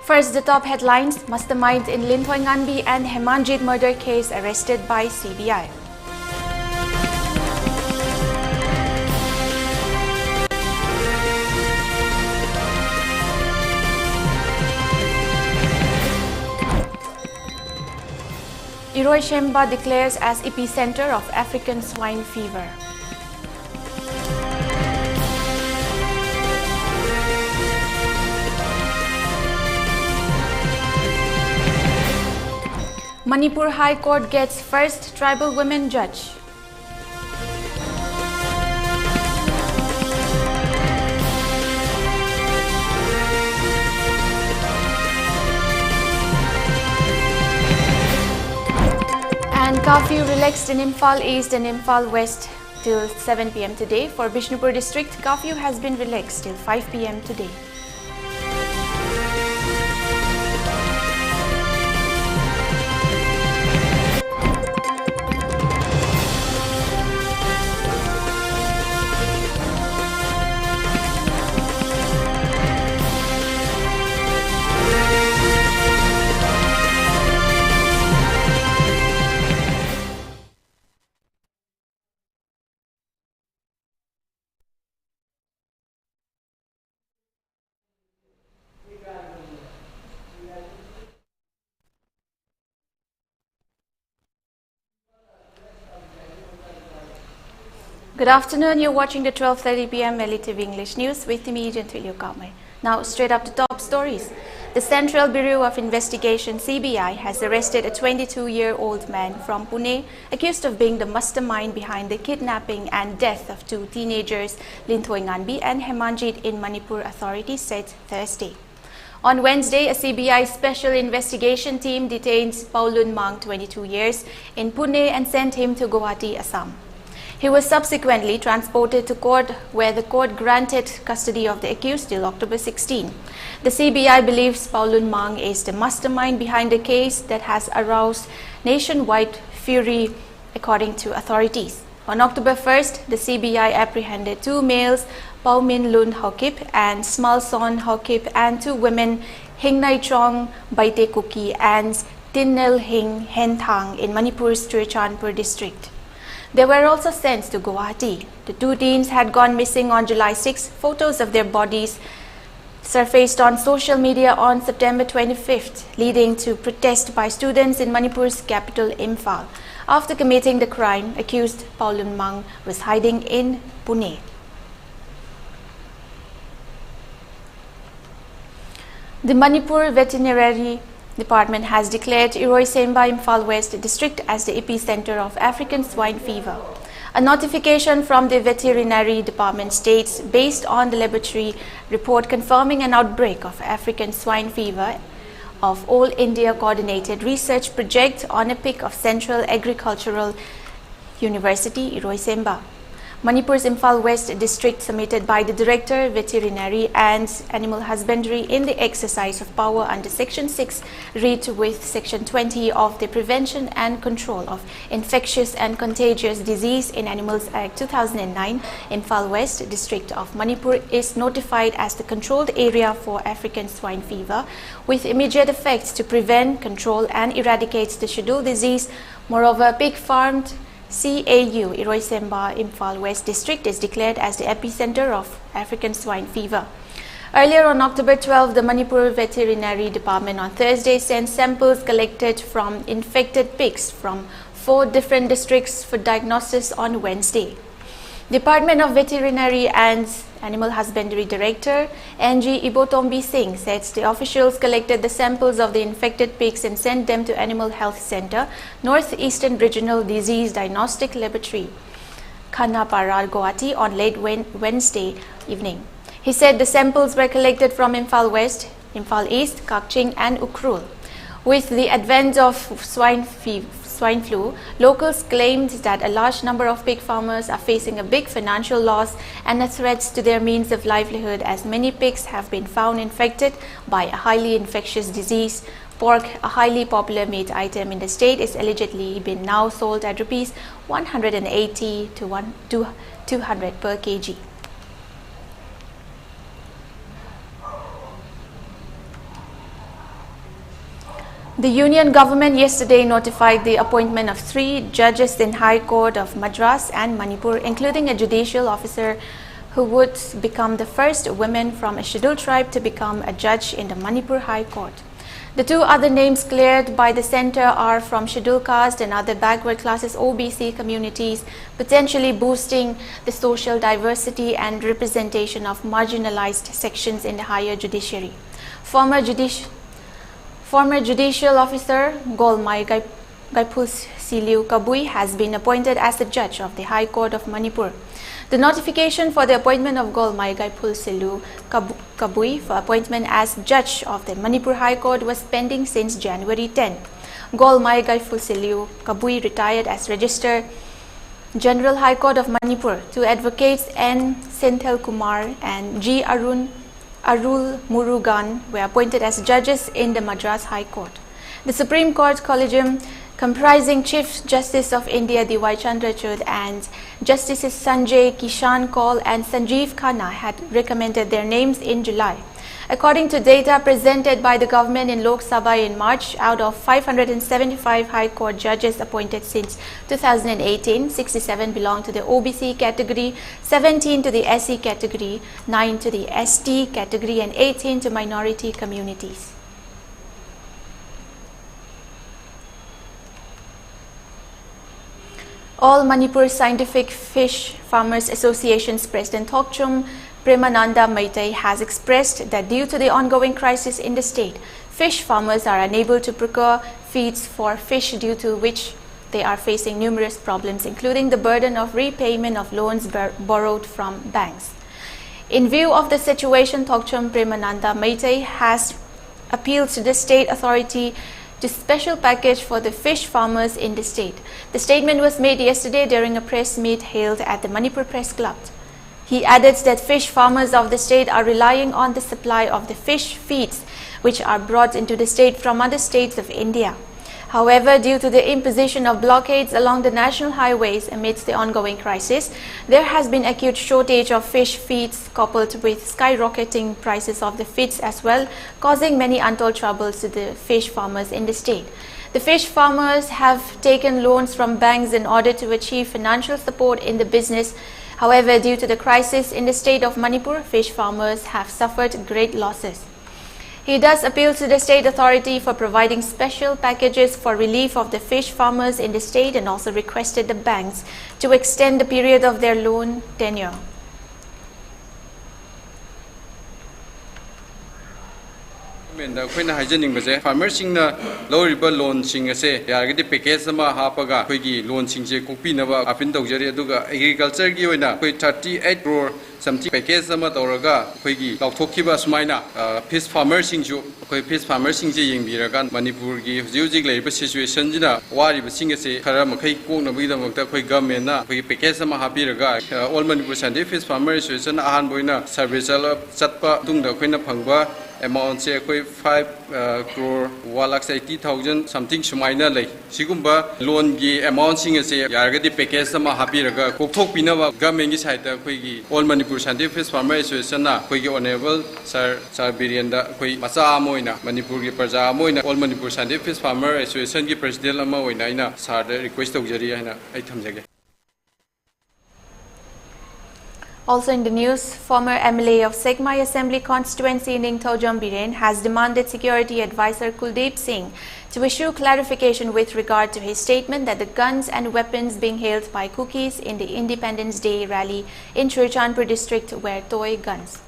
First, the top headlines: mastermind in Linthoinganbi and Hemanjit murder case arrested by CBI. Iroisemba declares as epicenter of African swine fever. Manipur High Court gets first tribal women judge. And curfew relaxed in Imphal East and Imphal West till 7 p.m. today. For Bishnupur district, curfew has been relaxed till 5 p.m. today. Good afternoon, you're watching the 12:30 p.m. ELITETV English News with me, Jianthuiliu Kahmei. Now, straight up to top stories. The Central Bureau of Investigation, CBI, has arrested a 22-year-old man from Pune accused of being the mastermind behind the kidnapping and death of two teenagers, Linthoinganbi and Hemanjit, in Manipur, authorities said Thursday. On Wednesday, a CBI special investigation team detained Paulun Mang, 22 years, in Pune and sent him to Guwahati, Assam. He was subsequently transported to court, where the court granted custody of the accused till October 16. The CBI believes Paulun Mang is the mastermind behind the case that has aroused nationwide fury, according to authorities. On October 1st, the CBI apprehended two males, Paumin Lun Hokip and Smalson Hokip, and two women, Hingnai Chong Baite Kuki and Tinnel Hing Henthang, in Manipur's Churachandpur district. They were also sent to Guwahati. The two teens had gone missing on July 6. Photos of their bodies surfaced on social media on September 25th, leading to protest by students in Manipur's capital, Imphal. After committing the crime, accused Paulun Mang was hiding in Pune. The Manipur Veterinary Department has declared Iroisemba, Imphal West district as the epicenter of African swine fever. A notification from the Veterinary Department states, based on the laboratory report confirming an outbreak of African swine fever of All India Coordinated Research Project on a peak of Central Agricultural University, Iroisemba. Manipur's Imphal West district, submitted by the Director, Veterinary and Animal Husbandry in the exercise of power under Section 6, read with Section 20 of the Prevention and Control of Infectious and Contagious Disease in Animals Act 2009, Imphal West district of Manipur is notified as the controlled area for African swine fever, with immediate effects to prevent, control and eradicate the scheduled disease. Moreover, pig farmed CAU Iroisemba Imphal West district is declared as the epicenter of African swine fever. Earlier on October 12, the Manipur Veterinary Department on Thursday sent samples collected from infected pigs from 4 different districts for diagnosis on Wednesday. Department of Veterinary and Animal Husbandry Director NG Ibotombi Singh said the officials collected the samples of the infected pigs and sent them to Animal Health Center, Northeastern Regional Disease Diagnostic Laboratory, Khanapara, Guwahati, on late Wednesday evening. He said the samples were collected from Imphal West, Imphal East, Kakching and Ukhrul. With the advent of swine flu, locals claimed that a large number of pig farmers are facing a big financial loss and a threat to their means of livelihood, as many pigs have been found infected by a highly infectious disease. Pork, a highly popular meat item in the state, is allegedly been now sold at Rs 180 to 200 per kg. The union government yesterday notified the appointment of 3 judges in High Court of Madras and Manipur, including a judicial officer who would become the first woman from a scheduled tribe to become a judge in the Manipur High Court. The 2 other names cleared by the center are from scheduled caste and other backward classes OBC communities, potentially boosting the social diversity and representation of marginalized sections in the higher judiciary. Former judicial officer Kahmei Jianthuiliu has been appointed as the judge of the High Court of Manipur. The notification for the appointment of Kahmei Jianthuiliu for appointment as judge of the Manipur High Court was pending since January 10. Kahmei Jianthuiliu retired as Registrar General High Court of Manipur. 2 advocates N. Senthil Kumar and G. Arul Murugan were appointed as judges in the Madras High Court. The Supreme Court Collegium, comprising Chief Justice of India D.Y. Chandrachud and Justices Sanjay Kishan Kaul and Sanjeev Khanna, had recommended their names in July. According to data presented by the government in Lok Sabha in March, out of 575 High Court judges appointed since 2018, 67 belong to the OBC category, 17 to the SC category, 9 to the ST category and 18 to minority communities. All Manipur Scientific Fish Farmers Association's President Thokchum Premananda Meitei has expressed that due to the ongoing crisis in the state, fish farmers are unable to procure feeds for fish, due to which they are facing numerous problems, including the burden of repayment of loans borrowed from banks. In view of the situation, Thokchum Premananda Meitei has appealed to the state authority to special package for the fish farmers in the state. The statement was made yesterday during a press meet held at the Manipur Press Club. He added that fish farmers of the state are relying on the supply of the fish feeds which are brought into the state from other states of India. However, due to the imposition of blockades along the national highways amidst the ongoing crisis, there has been acute shortage of fish feeds coupled with skyrocketing prices of the feeds as well, causing many untold troubles to the fish farmers in the state. The fish farmers have taken loans from banks in order to achieve financial support in the business. However, due to the crisis in the state of Manipur, fish farmers have suffered great losses. He thus appeals to the state authority for providing special packages for relief of the fish farmers in the state, and also requested the banks to extend the period of their loan tenure. Farmers low river loan sing say the package hapaga loan sing copy never up in the agriculture given 38 crore something package Toraga Tokiba Smina fish farmers sing you fish farmers sing Biragan Manipur gives using labor situation Wari sing a say Karamakay Kona with the government package Hapiraga all Manipur fish farmers situation Ahan Boina service Satpa Dung the Queen of Pangba amount say 5 crore 1,80,000 something Shumaina like Sigumba loan gi amount sing say Yargadi package sama Hapiraga Kokok Pinawa government side all Manipur Scientific Farmer Association Honorable Sir Birenda Masa Moina Manipur Praja Moina all Manipur Scientific Farmer Association President Ama Oina Sir request of Jariana Itamjage. Also in the news, former MLA of Segmai Assembly constituency Ningthojam Biren has demanded Security Advisor Kuldeep Singh to issue clarification with regard to his statement that the guns and weapons being hailed by cookies in the Independence Day rally in Churachandpur district were toy guns.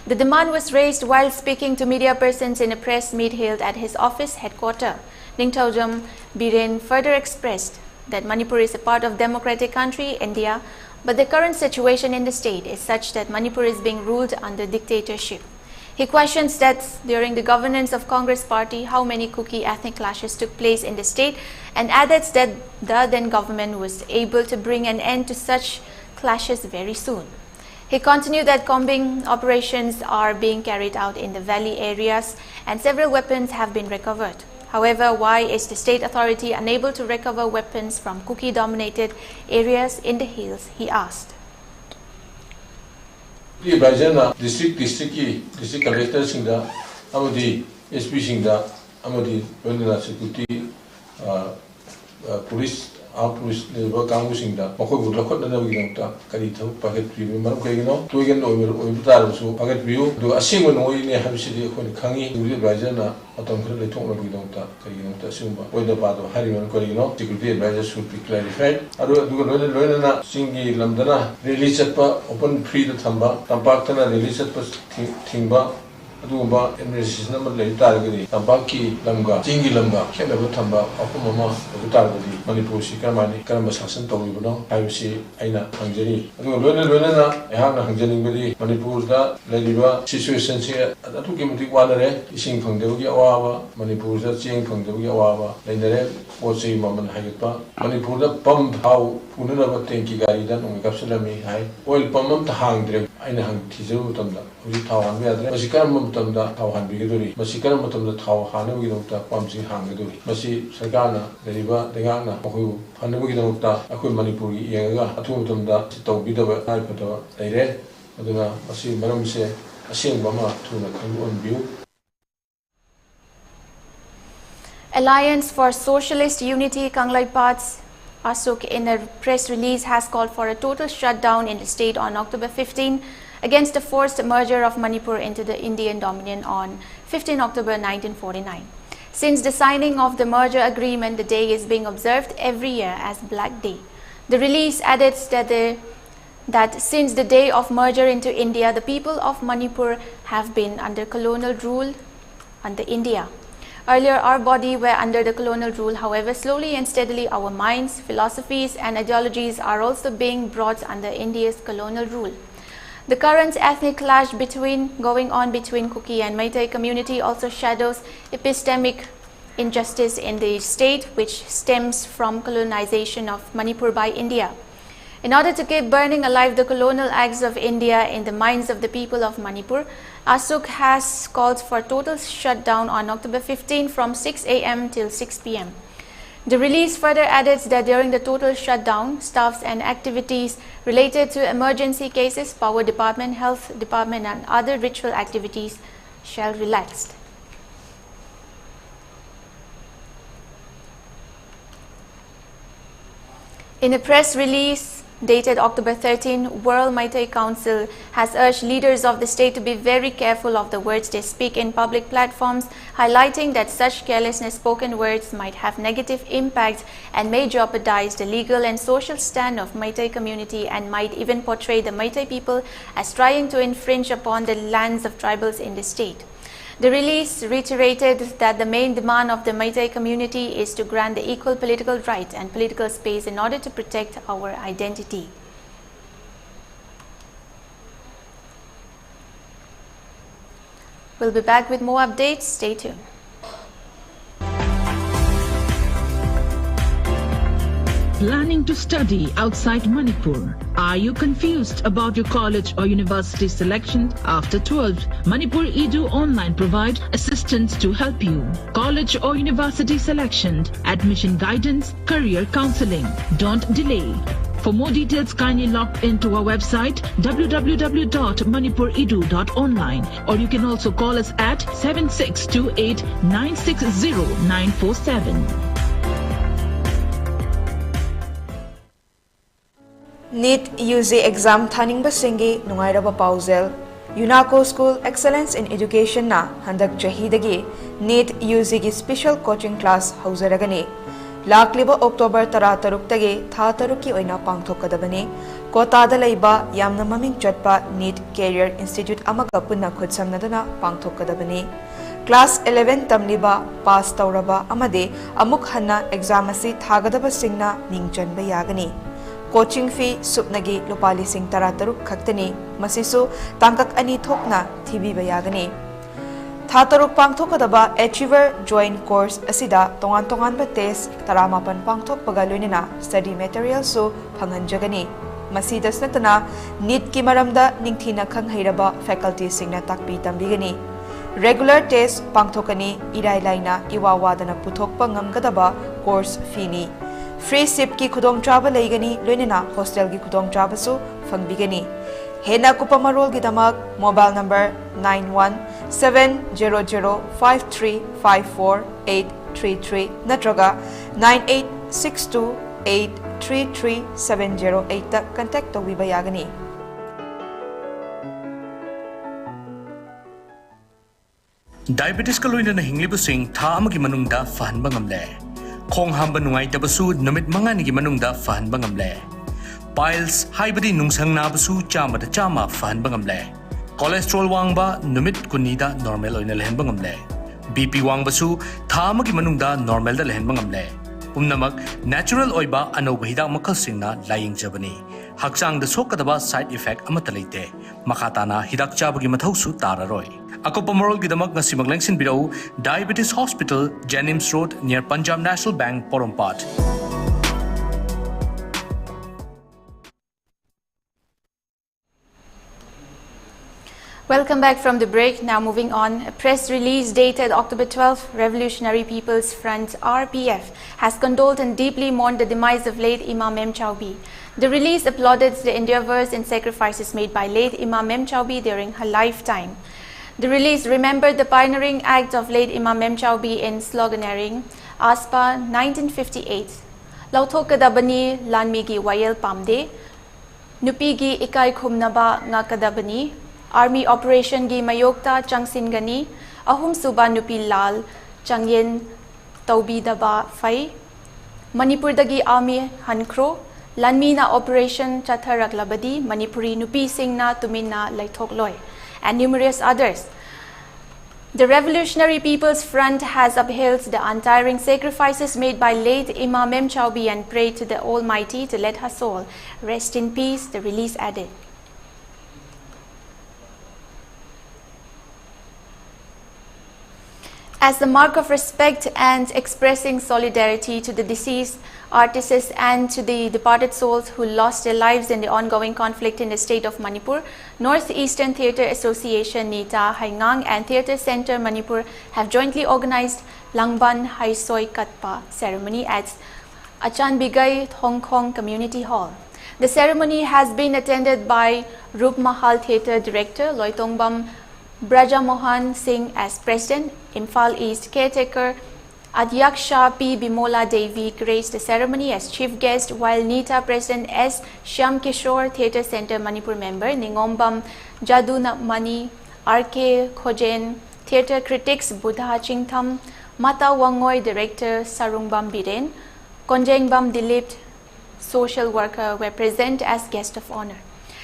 The demand was raised while speaking to media persons in a press meet held at his office headquarters. Ningthojam Biren further expressed that Manipur is a part of democratic country, India, but the current situation in the state is such that Manipur is being ruled under dictatorship. He questions that during the governance of Congress party, how many Kuki ethnic clashes took place in the state, and added that the then government was able to bring an end to such clashes very soon. He continued that combing operations are being carried out in the valley areas and several weapons have been recovered. However, why is the state authority unable to recover weapons from Kuki-dominated areas in the hills, he asked. District collector Singda, Amadi, SP Singda, amadi loinana security police police level Kamusingda, Moko would look at the Naviganta, Carito, Packet Preview, Marocano, to again over Tarusu, Packet View, do a single way in a city when Kangi, the Rajana, Atomically told Naviganta, Carino, Sumba, whether part of Harriman Corino, security advisors should be clarified. I do Lorena, Singi, Lamdana, release at open free the Tamba, Tampatana, release at Timba. Adumba emergency number later targeti Tambaki Lamga, Jingi Lamga, Kenaba Tamba, Okumama, targeti, Manipur Sikamani, Karamba Sasan Tobibuno, IC, Aina, Hangeri. Luna, Hana Hangjani, Manipur's Ladiva, situation here, that took him to Wanare, Ising from the Awa, Manipur's Jing from the Awa, Lainere, Wotsi Maman Hayapa, Manipur, pump how Punana Tanki Garidan, and Capsulami High, oil pump to hang them, Aina Hang Tizu Tanda, Tawan Vedra, Masikaram Tanda, Tawan Biguri, Masikaram Tanda Taw Hanavita, Pamsi Hangaduri, Masi Sagana, Deriva, Degana, who Hanavita, Aku Manipuri, Yaga, Atumunda, Sito Bidova, Alpata, Aire, Aduna, Masi Maramse, Asim Bama, Tuna, on view. Alliance for Socialist Unity Kanglai Parts Asuk in a press release has called for a total shutdown in the state on October 15 against the forced merger of Manipur into the Indian Dominion on 15 October 1949. Since the signing of the merger agreement, the day is being observed every year as Black Day. The release added that since the day of merger into India, the people of Manipur have been under colonial rule under India. Earlier, our body were under the colonial rule. However, slowly and steadily, our minds, philosophies, and ideologies are also being brought under India's colonial rule. The current ethnic clash going on between Kuki and Meitei community also shadows epistemic injustice in the state, which stems from colonization of Manipur by India. In order to keep burning alive the colonial acts of India in the minds of the people of Manipur, ASUK has called for total shutdown on October 15 from 6 a.m. till 6 p.m. The release further adds that during the total shutdown, staffs and activities related to emergency cases, power department, health department, and other ritual activities shall relax. In a press release dated October 13, World Meitei Council has urged leaders of the state to be very careful of the words they speak in public platforms, highlighting that such carelessness spoken words might have negative impact and may jeopardize the legal and social stand of Meitei community and might even portray the Meitei people as trying to infringe upon the lands of tribals in the state. The release reiterated that the main demand of the Meitei community is to grant the equal political right and political space in order to protect our identity. We'll be back with more updates. Stay tuned. Planning to study outside Manipur? Are you confused about your college or university selection after 12? Manipur Edu Online provide assistance to help you. College or university selection, admission guidance, career counseling. Don't delay. For more details, kindly log into our website www.manipuredu.online, or you can also call us at 7628 960 947. NEET UG exam thaning basingi nungairaba pauzel UNACO School Excellence in Education na handak jahidagi NEET UG gi special coaching class hauzaragani lakliba October 13 tagi tha taruki oina pangthokadabani kota da leiba yamna maming chatpa NEET Career Institute amaga punna khudsamnadana pangthokadabani class 11 tamliba pass tawraba amade amuk hanna exam asi thagadaba singna ningchanba yagani coaching fee supnagi lupali sing tarataruk khaktani masisu tangkak ani thokna thibi bayagani thataruk pangthokadaba achiever joint course asida tongan ba test taramapan pangthok pagaloinina study material so phanganjagani masidas natana NEET ki maramda ningthina khanghairaba faculty singna takpi tambigani regular test pangthokani irai laina iwawadana puthokpa ngamgadaba course fee ni free sip ki khudong chaba leigani loinena hostel ki khudong chaba su fangbigani hena kupamarol gi damak mobile number 70053548833 natraga 9862833708 ta contact tawbiba yagani. Diabetes ka loina na hinglibusing tha amagi manungda fahanba ngamle. Khong hamba nungai tabasu numit mangani gi manungda fahanba ngamle. Piles haibadi nungsang nabasu chama da chama fahanba ngamle. Cholesterol wangba numit kunida normal oina lehenba ngamle. BP wangbasu tha amagi manungda normal da lehenba ngamle. Pumnamak natural oiba anoba hidak makal singna laying jabani. Haksang da sokadaba side effect amata leite. Makatana hidak chabagi mathausu tararoi. Akopa moral gidamak ngasi maglengsin birau Diabetes Hospital, Jennings Road near Punjab National Bank, Porompat. Welcome back from the break. Now moving on. A press release dated October 12, Revolutionary People's Front (RPF) has condoled and deeply mourned the demise of late Imam M. Chaubi. The release applauded the endeavors and sacrifices made by late Imam M. Chaubi during her lifetime. The release remembered the pioneering act of late Imam M. Chaubi in sloganeering ASPA 1958. Lauthokadabani lanmigi wayel pamde, nupigi ikai khumnaba ngakadabani, Army Operation gi mayokta changsingani, ahum suba nupi lal changyen taubidaba fai, Manipur dagi Army hankro, lanmina Operation chatharaklabadi, Manipuri nupi singna tumina laithokloy, and numerous others. The Revolutionary People's Front has upheld the untiring sacrifices made by late Imam M. Chaubi and prayed to the Almighty to let her soul rest in peace, the release added. As the mark of respect and expressing solidarity to the deceased artists and to the departed souls who lost their lives in the ongoing conflict in the state of Manipur, Northeastern Theatre Association Nita Haingang and Theatre Center Manipur have jointly organized Langban Haisoi Katpa ceremony at Achan Bigay Hong Kong Community Hall. The ceremony has been attended by Rup Mahal Theatre Director Loitongbam Braja Mohan Singh as President, Imphal East Caretaker Adhyaksha P. Bimola Devi graced the ceremony as chief guest, while Nita President S. Shyam Kishore Theatre Center Manipur member Ningombam Jaduna Mani, R.K. Khojen, theatre critics Buddha Chingtham, Mata Wangoy Director Sarungbam Biren, Konjengbam Dilip, social worker, were present as guest of honor.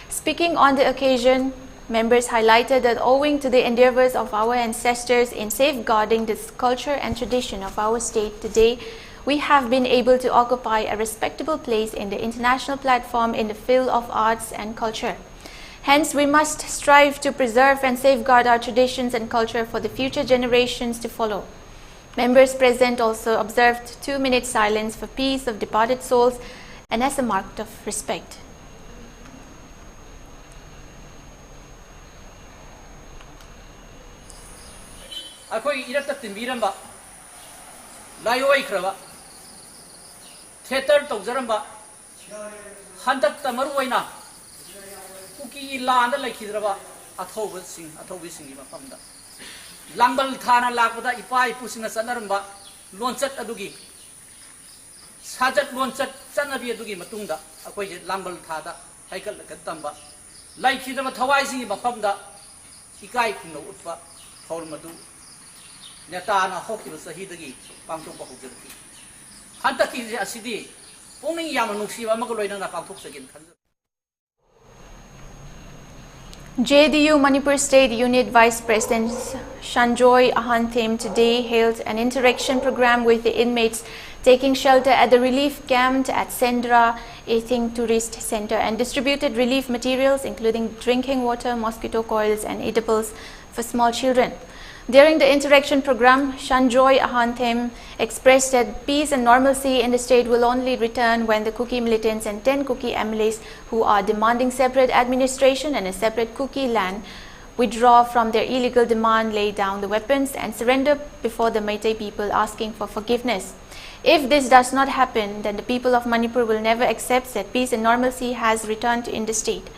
Speaking on the occasion, members highlighted that owing to the endeavors of our ancestors in safeguarding this culture and tradition of our state today, we have been able to occupy a respectable place in the international platform in the field of arts and culture. Hence, we must strive to preserve and safeguard our traditions and culture for the future generations to follow. Members present also observed 2-minute silence for peace of departed souls and as a mark of respect. Akoi irata timbiramba layoi kraba theater tawjaramba handak tamaru oina kuki landa laikhidraba athoba sing gi mafamda langbal thana lakpada ipa ipusina sanaramba lonchat adugi sajat lonchat chanabi adugi matungda akoi langbal thada haikal gatamba laikhidraba thawai singi mafamda ikai khungno utpa thormadu Netana Hokiba Sahidagi, Pangtok Bahujaki. Hantaki Asidi, only Yamanuksi, Amagoloina Pangtok again. JDU Manipur State Unit Vice President Shanjoy Ahanthim today held an interaction program with the inmates taking shelter at the relief camp at Sendra Ething Tourist Center and distributed relief materials including drinking water, mosquito coils and edibles for small children. During the interaction program, Shanjoy Ahanthem expressed that peace and normalcy in the state will only return when the Kuki militants and 10 Kuki MLAs who are demanding separate administration and a separate Kuki land withdraw from their illegal demand, lay down the weapons and surrender before the Meitei people asking for forgiveness. If this does not happen, then the people of Manipur will never accept that peace and normalcy has returned in the state.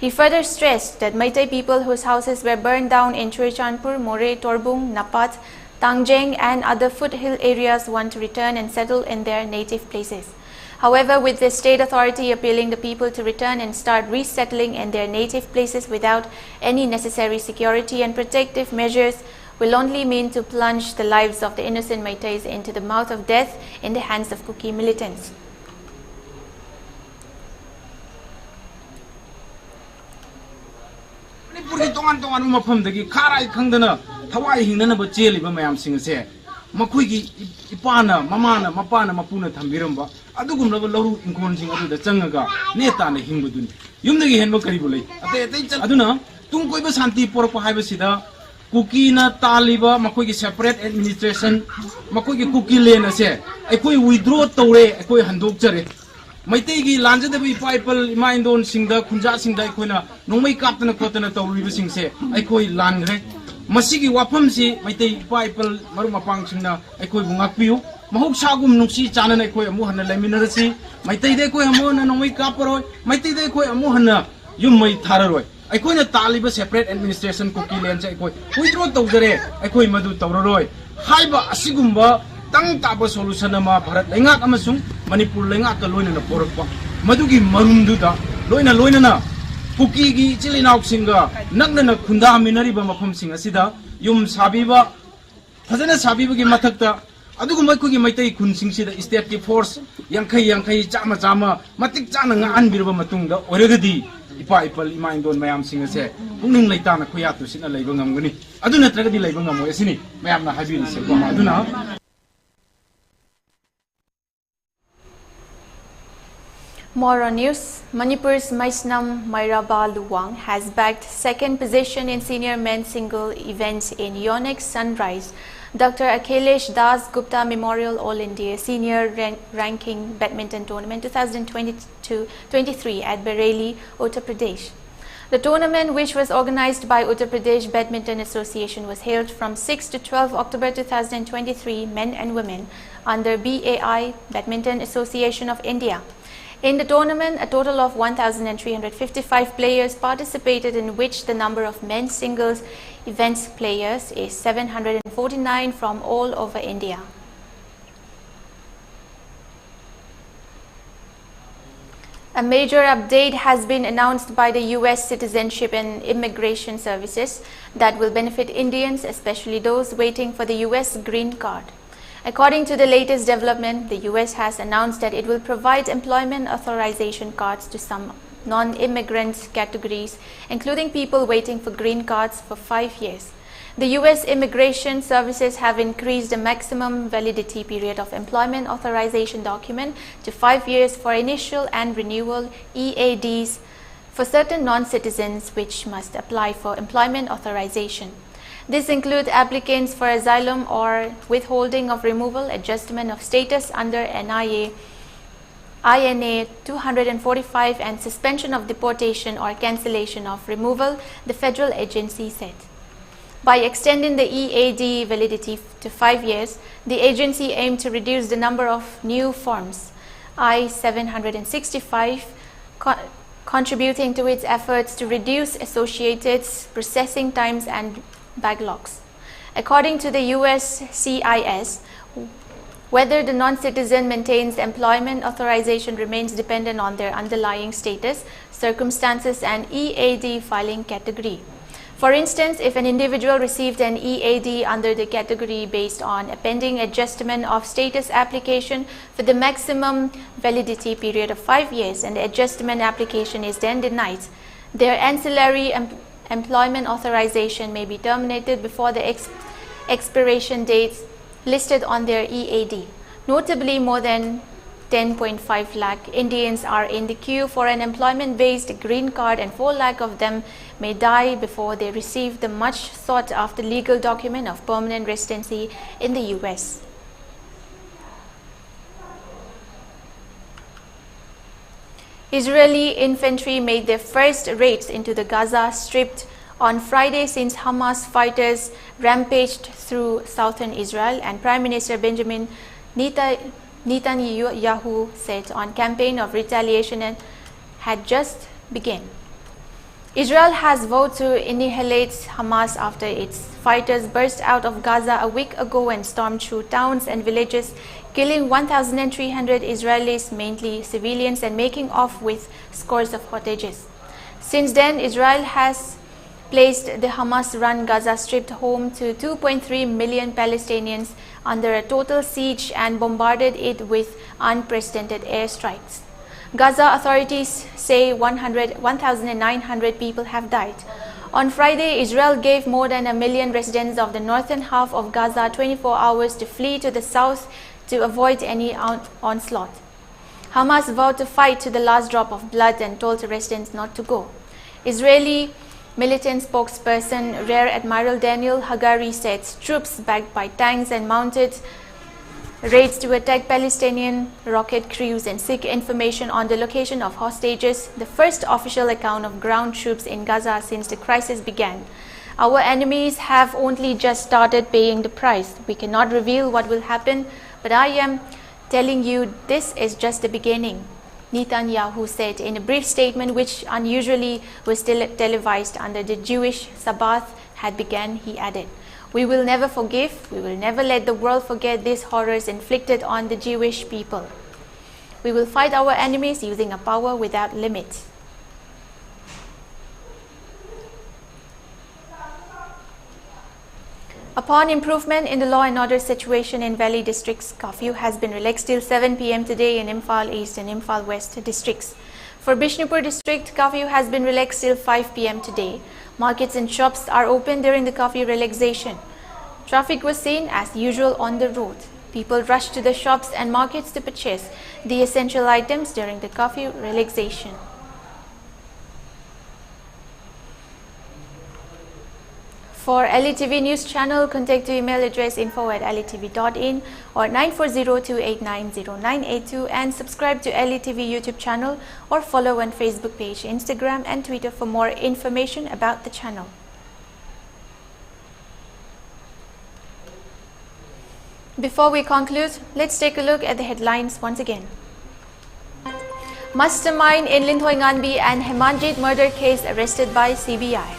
He further stressed that Meitei people whose houses were burned down in Churichandpur, More, Torbung, Napat, Tangjeng and other foothill areas want to return and settle in their native places. However, with the state authority appealing the people to return and start resettling in their native places without any necessary security and protective measures will only mean to plunge the lives of the innocent Meiteis into the mouth of death in the hands of Kuki militants. Manipur tongan tongan mafam dagi kharai khangdana thawai hingnana ba cheliba mayam sing ase makhui gi ipana mamana mapana mapuna thambiramba adugumna ba lauru inkon sing adu da changaga neta na hingbuduni yumdagi henba karibu lei ate aduna tung koi ba santi porak pa haiba sida Kuki na taliba makoi gi separate administration makoi gi Kuki len ase aikoi withdraw tore aikoi handok chare Meitei gi lanjadabi paipal imaindon singda khunja singda aikoina nongmai kaptana khotana tawriba singse aikoi langre masigi wafam si Meitei paipal maru mapang singna aikoi bungakpiu mahuk sagum nungsi chana aikoi amu hanna leminarasi Meitei de koi amu na nongmai kaparoi Meitei de koi amu hanna yummai thararoi aikoina taliba separate administration Kuki len se aikoi withdraw tawjare aikoi madu tawroroi haiba asigumba tang taba solution ama Bharat lengak amasung Manipur lengak ka loina na porakpa madugi marumduda loina na Kuki gi chilinauk singa nakna na khunda minari ba mafam singa sida yum sabiba fazana sabiba gi mathakta adugumba ko gi Meitei khun singsida state ki force yankai chama matik chana nga anbirba matungda oregadi ipal imaindon mayam singa se pungning leita na khuyatu sina leiba ngamgani aduna tragadi leiba ngamo esini mayam na habiri se aduna. More on news. Manipur's Maisnam Mairaba Luwang has bagged second position in senior men's single events in Yonex Sunrise Dr. Akhilesh Das Gupta Memorial All India Senior Ranking Badminton Tournament 2022-23 at Bareilly, Uttar Pradesh. The tournament, which was organized by Uttar Pradesh Badminton Association, was held from 6 to 12 October 2023, men and women, under BAI, Badminton Association of India. In the tournament, a total of 1,355 players participated, in which the number of men's singles events players is 749 from all over India. A major update has been announced by the US Citizenship and Immigration Services that will benefit Indians, especially those waiting for the US green card. According to the latest development, the US has announced that it will provide employment authorization cards to some non-immigrant categories, including people waiting for green cards, for 5 years. The US Immigration Services have increased the maximum validity period of employment authorization document to 5 years for initial and renewal EADs for certain non-citizens which must apply for employment authorization. This includes applicants for asylum or withholding of removal, adjustment of status under INA 245 and suspension of deportation or cancellation of removal, the federal agency said. By extending the EAD validity to 5 years, the agency aimed to reduce the number of new forms, I-765, contributing to its efforts to reduce associated processing times and backlogs. According to the USCIS, whether the non-citizen maintains employment authorization remains dependent on their underlying status, circumstances, and EAD filing category. For instance, if an individual received an EAD under the category based on a pending adjustment of status application for the maximum validity period of 5 years and the adjustment application is then denied, their ancillary employment authorization may be terminated before the expiration dates listed on their EAD. Notably, more than 10.5 lakh Indians are in the queue for an employment-based green card, and 4 lakh of them may die before they receive the much sought-after legal document of permanent residency in the US. Israeli infantry made their first raids into the Gaza Strip on Friday since Hamas fighters rampaged through southern Israel, and Prime Minister Benjamin Netanyahu said on campaign of retaliation had just begun. Israel has vowed to annihilate Hamas after its fighters burst out of Gaza a week ago and stormed through towns and villages, killing 1,300 Israelis, mainly civilians, and making off with scores of hostages. Since then, Israel has placed the Hamas-run Gaza Strip home to 2.3 million Palestinians under a total siege and bombarded it with unprecedented airstrikes. Gaza authorities say 1,900 people have died. On Friday, Israel gave more than 1 million residents of the northern half of Gaza 24 hours to flee to the south to avoid any onslaught. Hamas vowed to fight to the last drop of blood and told residents not to go. Israeli militant spokesperson Rear Admiral Daniel Hagari said troops backed by tanks and mounted raids to attack Palestinian rocket crews and seek information on the location of hostages, the first official account of ground troops in Gaza since the crisis began. Our enemies have only just started paying the price. We cannot reveal what will happen, but I am telling you this is just the beginning, Netanyahu said in a brief statement which unusually was still televised under the Jewish Sabbath had begun. He added, "We will never forgive, we will never let the world forget these horrors inflicted on the Jewish people. We will fight our enemies using a power without limit." Upon improvement in the law and order situation in Valley districts, curfew has been relaxed till 7 p.m. today in Imphal East and Imphal West districts. For Bishnupur district, curfew has been relaxed till 5 p.m. today. Markets and shops are open during the curfew relaxation. Traffic was seen as usual on the road. People rushed to the shops and markets to purchase the essential items during the curfew relaxation. For ELITETV News Channel, contact the email address info@elitv.in or 9402890982 and subscribe to ELITETV YouTube channel or follow on Facebook page, Instagram and Twitter for more information about the channel. Before we conclude, let's take a look at the headlines once again. Mastermind in Linthoy Nganbi and Hemanjit murder case arrested by CBI.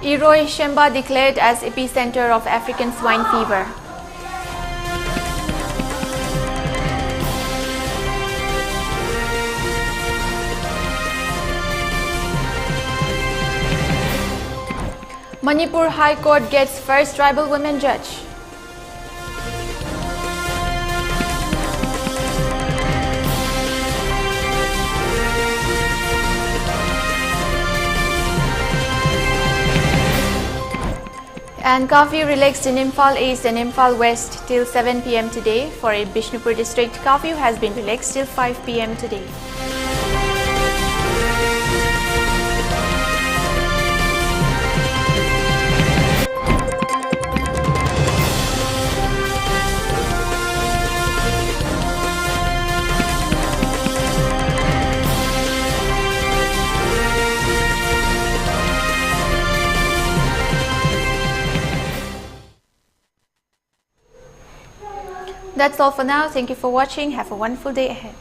Iroi Shemba declared as epicenter of African swine fever. Manipur High Court gets first tribal women judge. And curfew relaxed in Imphal East and Imphal West till 7 p.m. today. For Bishnupur district, curfew has been relaxed till 5 p.m. today. That's all for now. Thank you for watching. Have a wonderful day ahead.